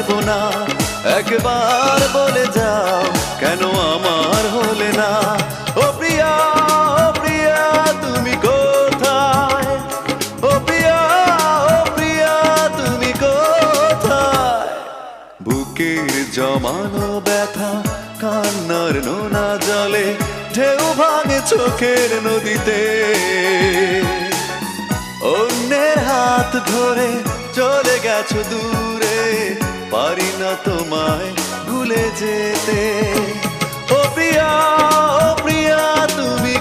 পারবো না। একবার বলে যাও কেন আমার হলে না। ও প্রিয়া, ও প্রিয়া তুমি কোথায়? ও প্রিয়া, ও প্রিয়া তুমি কোথায়? বুকের জমানো ব্যথা কান্নার নোনা জলে ঢেউ ভাঙে চোখের নদীতে। অন্যের হাত ধরে চলে গেছো দূরে, পারি না তোমায় ভুলে যেতে। ও প্রিয়া, ও প্রিয়া তুমি